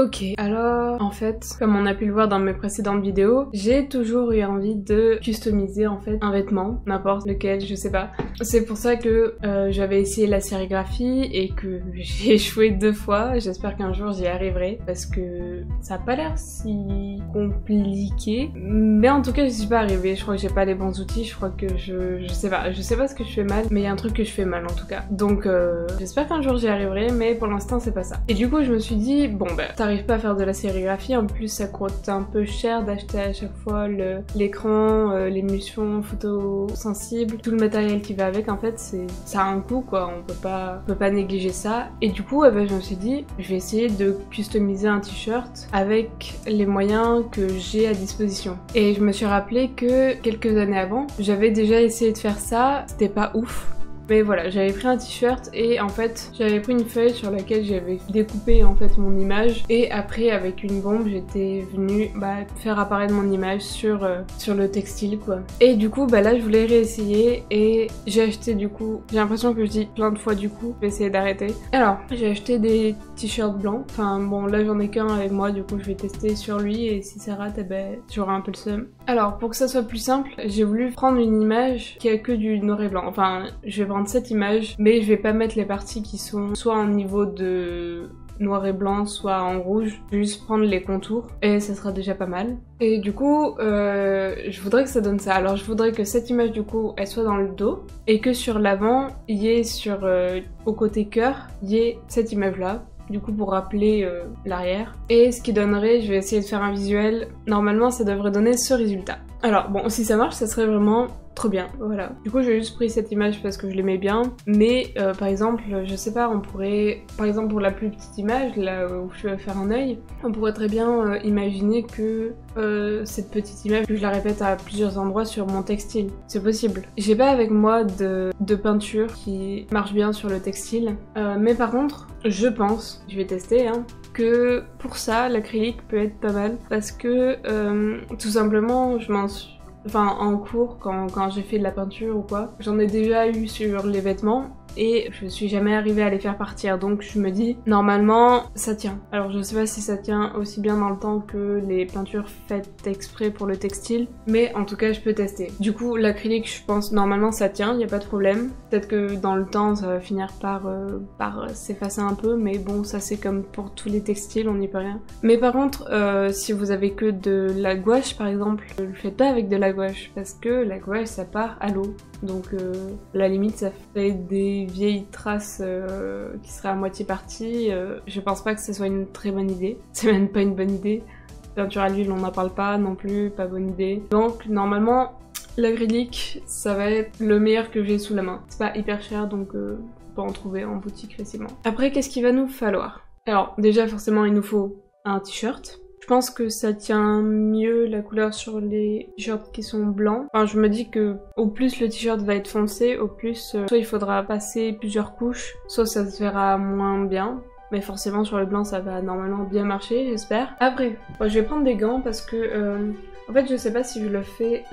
Ok, alors en fait, comme on a pu le voir dans mes précédentes vidéos, j'ai toujours eu envie de customiser en fait un vêtement, n'importe lequel, je sais pas. C'est pour ça que j'avais essayé la sérigraphie et que j'ai échoué 2 fois. J'espère qu'un jour j'y arriverai parce que ça a pas l'air si compliqué. Mais en tout cas, je suis pas arrivée. Je crois que j'ai pas les bons outils. Je crois que je sais pas ce que je fais mal, mais il y a un truc que je fais mal en tout cas. Donc j'espère qu'un jour j'y arriverai, mais pour l'instant c'est pas ça. Et du coup, je me suis dit bon bah t'arrives pas à faire de la sérigraphie, en plus ça coûte un peu cher d'acheter à chaque fois l'écran, l'émulsion photo sensible, tout le matériel qui va avec en fait, ça a un coût quoi, on peut pas négliger ça. Et du coup je me suis dit je vais essayer de customiser un t-shirt avec les moyens que j'ai à disposition. Et je me suis rappelé que quelques années avant, j'avais déjà essayé de faire ça, c'était pas ouf. Mais voilà, j'avais pris un t-shirt et en fait j'avais pris une feuille sur laquelle j'avais découpé en fait mon image et après avec une bombe j'étais venue faire apparaître mon image sur le textile quoi. Et du coup là je voulais réessayer et j'ai acheté du coup, j'ai l'impression que je dis plein de fois du coup, je vais essayer d'arrêter. Alors j'ai acheté des t-shirts blancs, enfin bon là j'en ai qu'un avec moi, du coup je vais tester sur lui et si ça rate j'aurai un peu le seum. Alors pour que ça soit plus simple, j'ai voulu prendre une image qui a que du noir et blanc, enfin je vais prendre cette image, mais je vais pas mettre les parties qui sont soit en niveau de noir et blanc, soit en rouge, juste prendre les contours et ça sera déjà pas mal. Et du coup, je voudrais que ça donne ça. Alors je voudrais que cette image du coup, elle soit dans le dos et que sur l'avant, il y ait au côté cœur, il y ait cette image là. Du coup pour rappeler l'arrière. Et ce qui donnerait, je vais essayer de faire un visuel, normalement ça devrait donner ce résultat. Alors bon, si ça marche, ça serait vraiment trop bien, voilà. Du coup j'ai juste pris cette image parce que je l'aimais bien, mais par exemple, je sais pas, on pourrait, par exemple pour la plus petite image, là où je vais faire un œil, on pourrait très bien imaginer que cette petite image, que je la répète à plusieurs endroits sur mon textile. C'est possible. J'ai pas avec moi de peinture qui marche bien sur le textile, mais par contre, je pense, je vais tester, hein, que pour ça, l'acrylique peut être pas mal, parce que tout simplement, en cours, quand j'ai fait de la peinture ou quoi, j'en ai déjà eu sur les vêtements et je suis jamais arrivée à les faire partir, donc je me dis normalement ça tient. Alors je sais pas si ça tient aussi bien dans le temps que les peintures faites exprès pour le textile, mais en tout cas je peux tester. Du coup l'acrylique je pense normalement ça tient, y a pas de problème. Peut-être que dans le temps ça va finir par s'effacer un peu, mais bon ça c'est comme pour tous les textiles, on n'y peut rien. Mais par contre si vous avez que de la gouache par exemple, ne le faites pas avec de la gouache, parce que la gouache ça part à l'eau. Donc à la limite ça fait des vieilles traces qui seraient à moitié parties. Je pense pas que ce soit une très bonne idée. C'est même pas une bonne idée. Peinture à l'huile on n'en parle pas non plus, pas bonne idée. Donc normalement l'acrylique ça va être le meilleur que j'ai sous la main. C'est pas hyper cher donc on peut en trouver en boutique facilement. Après qu'est-ce qu'il va nous falloir? Alors déjà forcément il nous faut un t-shirt. Je pense que ça tient mieux la couleur sur les t-shirts qui sont blancs. Enfin, je me dis que au plus le t-shirt va être foncé, au plus soit il faudra passer plusieurs couches, soit ça se verra moins bien. Mais forcément sur le blanc ça va normalement bien marcher, j'espère. Après, je vais prendre des gants parce que en fait je sais pas si je le fais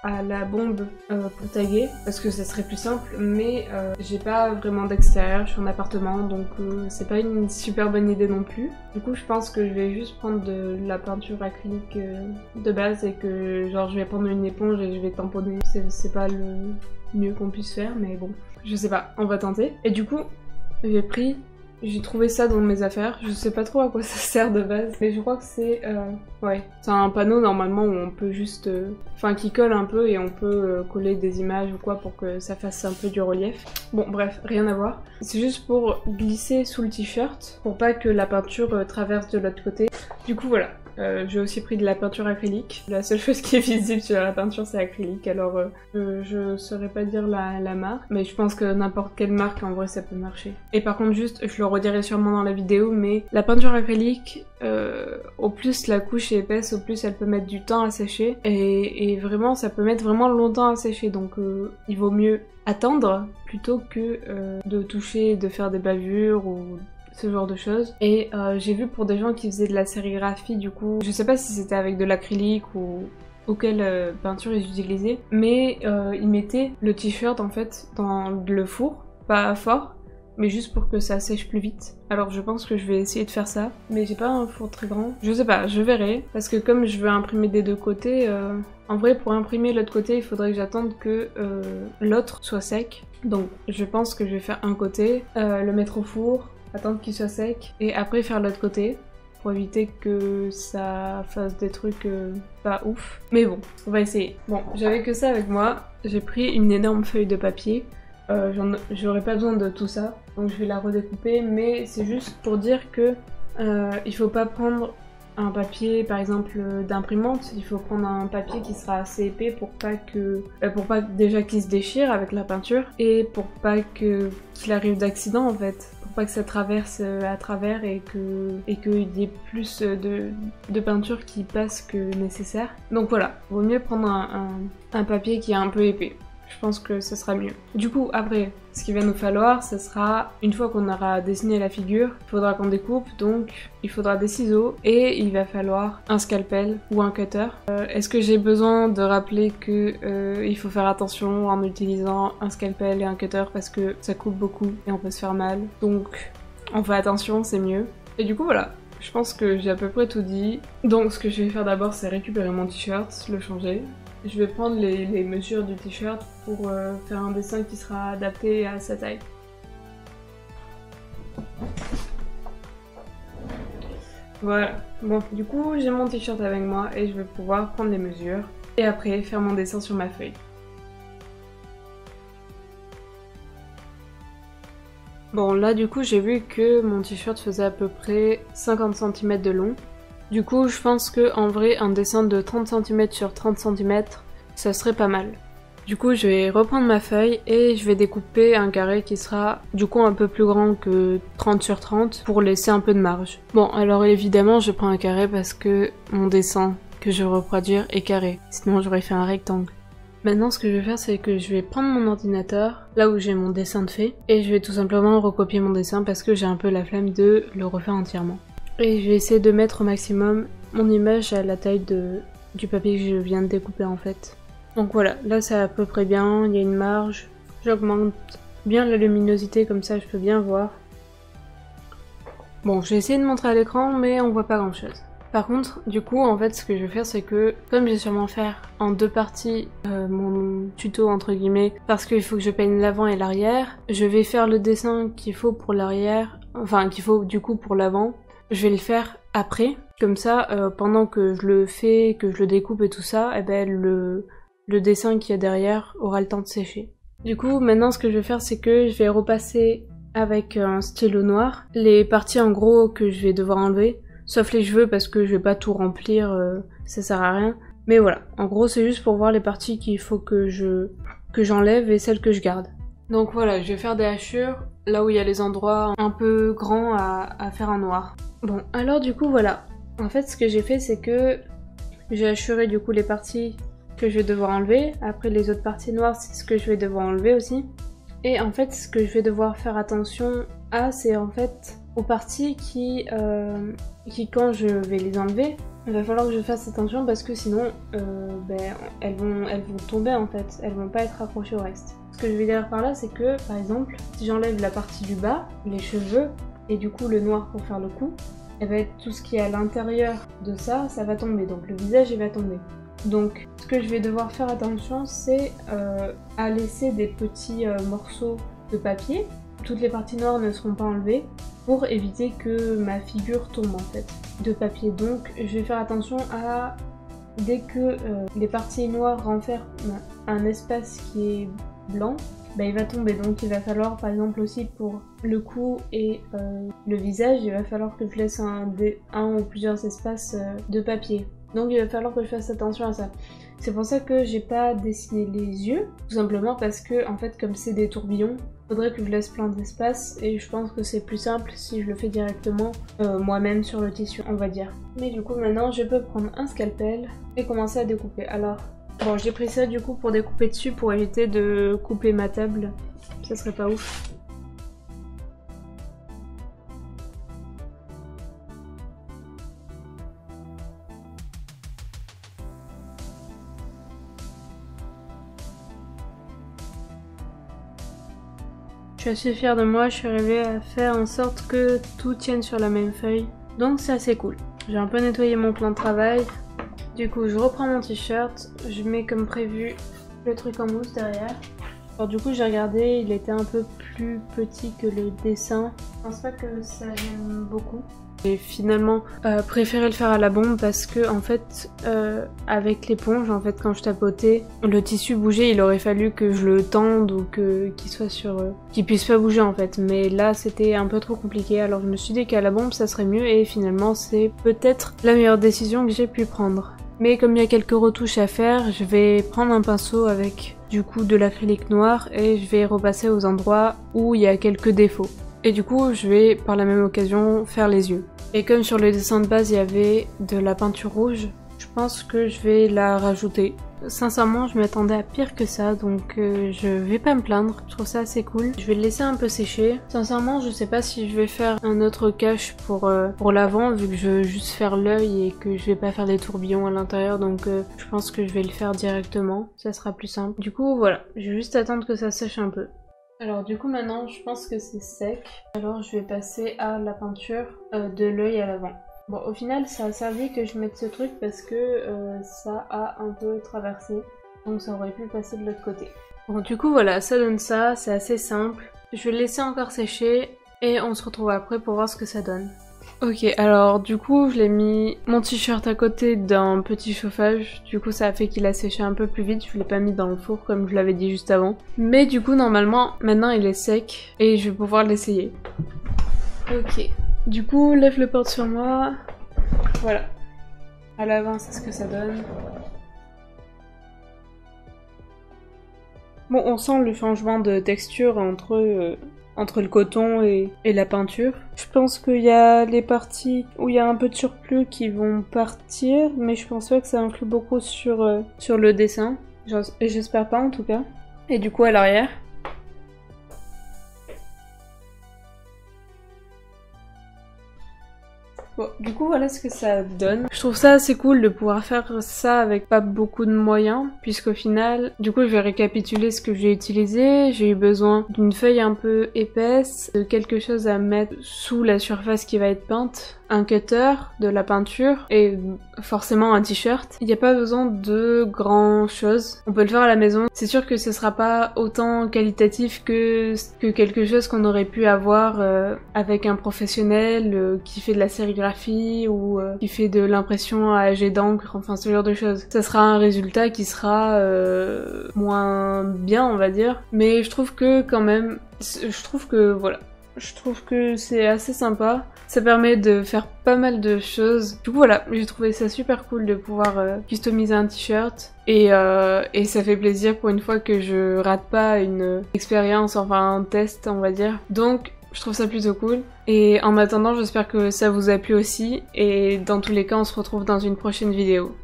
à la bombe pour taguer, parce que ça serait plus simple, mais j'ai pas vraiment d'extérieur, je suis en appartement, donc c'est pas une super bonne idée non plus. Du coup je pense que je vais juste prendre de la peinture acrylique de base et que genre je vais prendre une éponge et je vais tamponner. C'est pas le mieux qu'on puisse faire, mais bon, je sais pas, on va tenter. Et du coup j'ai trouvé ça dans mes affaires, je sais pas trop à quoi ça sert de base, mais je crois que c'est c'est un panneau normalement où on peut juste, qui colle un peu et on peut coller des images ou quoi pour que ça fasse un peu du relief. Bon bref, rien à voir. C'est juste pour glisser sous le t-shirt, pour pas que la peinture traverse de l'autre côté. Du coup voilà. J'ai aussi pris de la peinture acrylique. La seule chose qui est visible sur la peinture c'est acrylique, alors je saurais pas dire la marque, mais je pense que n'importe quelle marque en vrai ça peut marcher. Et par contre juste, je le redirai sûrement dans la vidéo, mais la peinture acrylique, au plus la couche est épaisse, au plus elle peut mettre du temps à sécher, et vraiment ça peut mettre vraiment longtemps à sécher, donc il vaut mieux attendre plutôt que de toucher, de faire des bavures ou ce genre de choses. Et j'ai vu pour des gens qui faisaient de la sérigraphie, du coup, je sais pas si c'était avec de l'acrylique ou quelle peinture ils utilisaient, mais ils mettaient le t-shirt en fait dans le four, pas fort, mais juste pour que ça sèche plus vite. Alors je pense que je vais essayer de faire ça, mais j'ai pas un four très grand. Je sais pas, je verrai, parce que comme je veux imprimer des deux côtés, en vrai pour imprimer l'autre côté, il faudrait que j'attende que l'autre soit sec. Donc je pense que je vais faire un côté, le mettre au four, attendre qu'il soit sec, et après faire l'autre côté, pour éviter que ça fasse des trucs pas ouf. Mais bon, on va essayer. Bon, j'avais que ça avec moi, j'ai pris une énorme feuille de papier. J'aurais pas besoin de tout ça, donc je vais la redécouper, mais c'est juste pour dire que il faut pas prendre un papier par exemple d'imprimante, il faut prendre un papier qui sera assez épais pour pas déjà qu'il se déchire avec la peinture et pour pas qu'il arrive d'accident en fait, pour pas que ça traverse à travers et qu'il y ait plus de peinture qui passe que nécessaire. Donc voilà, vaut mieux prendre un papier qui est un peu épais. Je pense que ce sera mieux. Du coup, après, ce qu'il va nous falloir, ce sera, une fois qu'on aura dessiné la figure, il faudra qu'on découpe, donc il faudra des ciseaux et il va falloir un scalpel ou un cutter. Est-ce que j'ai besoin de rappeler que il faut faire attention en utilisant un scalpel et un cutter parce que ça coupe beaucoup et on peut se faire mal. Donc, on fait attention, c'est mieux. Et du coup, voilà. Je pense que j'ai à peu près tout dit. Donc, ce que je vais faire d'abord, c'est récupérer mon t-shirt, le changer. Je vais prendre les mesures du t-shirt pour faire un dessin qui sera adapté à sa taille. Voilà, bon du coup j'ai mon t-shirt avec moi et je vais pouvoir prendre les mesures et après faire mon dessin sur ma feuille. Bon là du coup j'ai vu que mon t-shirt faisait à peu près 50 cm de long. Du coup, je pense que en vrai, un dessin de 30 cm sur 30 cm, ça serait pas mal. Du coup, je vais reprendre ma feuille et je vais découper un carré qui sera du coup un peu plus grand que 30 sur 30 pour laisser un peu de marge. Bon, alors évidemment, je prends un carré parce que mon dessin que je vais reproduire est carré. Sinon, j'aurais fait un rectangle. Maintenant, ce que je vais faire, c'est que je vais prendre mon ordinateur, là où j'ai mon dessin de fait, et je vais tout simplement recopier mon dessin parce que j'ai un peu la flemme de le refaire entièrement. Et je vais essayer de mettre au maximum mon image à la taille du papier que je viens de découper en fait. Donc voilà, là c'est à peu près bien, il y a une marge. J'augmente bien la luminosité comme ça je peux bien voir. Bon, j'ai essayé de montrer à l'écran mais on voit pas grand chose. Par contre, du coup, en fait, ce que je vais faire, c'est que, comme je vais sûrement faire en deux parties mon tuto, entre guillemets, parce qu'il faut que je peigne l'avant et l'arrière, je vais faire le dessin qu'il faut pour l'arrière, enfin, qu'il faut du coup pour l'avant. Je vais le faire après, comme ça, pendant que je le fais, que je le découpe et tout ça, eh ben le dessin qu'il y a derrière aura le temps de sécher. Du coup, maintenant, ce que je vais faire, c'est que je vais repasser avec un stylo noir les parties en gros que je vais devoir enlever. Sauf les cheveux parce que je vais pas tout remplir, ça sert à rien. Mais voilà, en gros c'est juste pour voir les parties qu'il faut que j'enlève et celles que je garde. Donc voilà, je vais faire des hachures là où il y a les endroits un peu grands à faire en noir. Bon, alors du coup voilà. En fait ce que j'ai fait c'est que j'ai hachuré du coup les parties que je vais devoir enlever. Après les autres parties noires c'est ce que je vais devoir enlever aussi. Et en fait ce que je vais devoir faire attention à c'est en fait aux parties qui quand je vais les enlever, il va falloir que je fasse attention parce que sinon elles vont tomber en fait, elles vont pas être accrochées au reste. Ce que je vais dire par là c'est que par exemple si j'enlève la partie du bas, les cheveux et du coup le noir pour faire le cou, et ben, tout ce qui est à l'intérieur de ça, ça va tomber, donc le visage il va tomber. Donc ce que je vais devoir faire attention c'est à laisser des petits morceaux de papier. Toutes les parties noires ne seront pas enlevées pour éviter que ma figure tombe en fait de papier. Donc je vais faire attention à dès que les parties noires renferment un espace qui est blanc, bah, il va tomber. Donc il va falloir par exemple aussi pour le cou et le visage, il va falloir que je laisse un ou plusieurs espaces de papier. Donc il va falloir que je fasse attention à ça. C'est pour ça que j'ai pas dessiné les yeux, tout simplement parce que en fait comme c'est des tourbillons, faudrait que je laisse plein d'espace et je pense que c'est plus simple si je le fais directement moi-même sur le tissu, on va dire. Mais du coup maintenant je peux prendre un scalpel et commencer à découper. Alors bon, j'ai pris ça du coup pour découper dessus pour éviter de couper ma table, ça serait pas ouf. suis assez fière de moi, je suis arrivée à faire en sorte que tout tienne sur la même feuille. Donc c'est assez cool. J'ai un peu nettoyé mon plan de travail. Du coup, je reprends mon t-shirt, je mets comme prévu le truc en mousse derrière. Alors du coup, j'ai regardé, il était un peu plus petit que le dessin. Je pense pas que ça gêne beaucoup. J'ai finalement préféré le faire à la bombe parce que en fait avec l'éponge, en fait quand je tapotais, le tissu bougeait, il aurait fallu que je le tende ou qu'il soit sur qu'il puisse pas bouger en fait. Mais là c'était un peu trop compliqué, alors je me suis dit qu'à la bombe ça serait mieux et finalement c'est peut-être la meilleure décision que j'ai pu prendre. Mais comme il y a quelques retouches à faire, je vais prendre un pinceau avec du coup de l'acrylique noir et je vais repasser aux endroits où il y a quelques défauts. Et du coup, je vais par la même occasion faire les yeux. Et comme sur le dessin de base, il y avait de la peinture rouge, je pense que je vais la rajouter. Sincèrement, je m'attendais à pire que ça, donc je vais pas me plaindre. Je trouve ça assez cool. Je vais le laisser un peu sécher. Sincèrement, je sais pas si je vais faire un autre cache pour l'avant, vu que je veux juste faire l'œil et que je vais pas faire des tourbillons à l'intérieur, donc je pense que je vais le faire directement. Ça sera plus simple. Du coup, voilà. Je vais juste attendre que ça sèche un peu. Alors du coup maintenant je pense que c'est sec, alors je vais passer à la peinture de l'œil à l'avant. Bon au final ça a servi que je mette ce truc parce que ça a un peu traversé, donc ça aurait pu passer de l'autre côté. Bon du coup voilà, ça donne ça, c'est assez simple. Je vais le laisser encore sécher et on se retrouve après pour voir ce que ça donne. Ok, alors du coup je l'ai mis mon t-shirt à côté d'un petit chauffage, du coup ça a fait qu'il a séché un peu plus vite, je l'ai pas mis dans le four comme je l'avais dit juste avant. Mais du coup normalement maintenant il est sec et je vais pouvoir l'essayer. Ok, du coup lève le porte sur moi, voilà. À l'avant c'est ce que ça donne. Bon on sent le changement de texture entre le coton et la peinture. Je pense qu'il y a les parties où il y a un peu de surplus qui vont partir, mais je pense pas que ça influe beaucoup sur le dessin. J'espère pas en tout cas. Et du coup à l'arrière. Bon, du coup voilà ce que ça donne. Je trouve ça assez cool de pouvoir faire ça avec pas beaucoup de moyens, puisqu'au final, du coup je vais récapituler ce que j'ai utilisé. J'ai eu besoin d'une feuille un peu épaisse, de quelque chose à mettre sous la surface qui va être peinte, un cutter, de la peinture et forcément un t-shirt. Il n'y a pas besoin de grand chose. On peut le faire à la maison. C'est sûr que ce sera pas autant qualitatif que quelque chose qu'on aurait pu avoir avec un professionnel qui fait de la sérigraphie ou qui fait de l'impression à jet d'encre, enfin ce genre de choses. Ça sera un résultat qui sera moins bien on va dire, mais je trouve que quand même, je trouve que c'est assez sympa. Ça permet de faire pas mal de choses. Du coup voilà, j'ai trouvé ça super cool de pouvoir customiser un t-shirt et ça fait plaisir pour une fois que je rate pas une expérience, enfin un test on va dire. Donc je trouve ça plutôt cool. Et en attendant, j'espère que ça vous a plu aussi. Et dans tous les cas, on se retrouve dans une prochaine vidéo.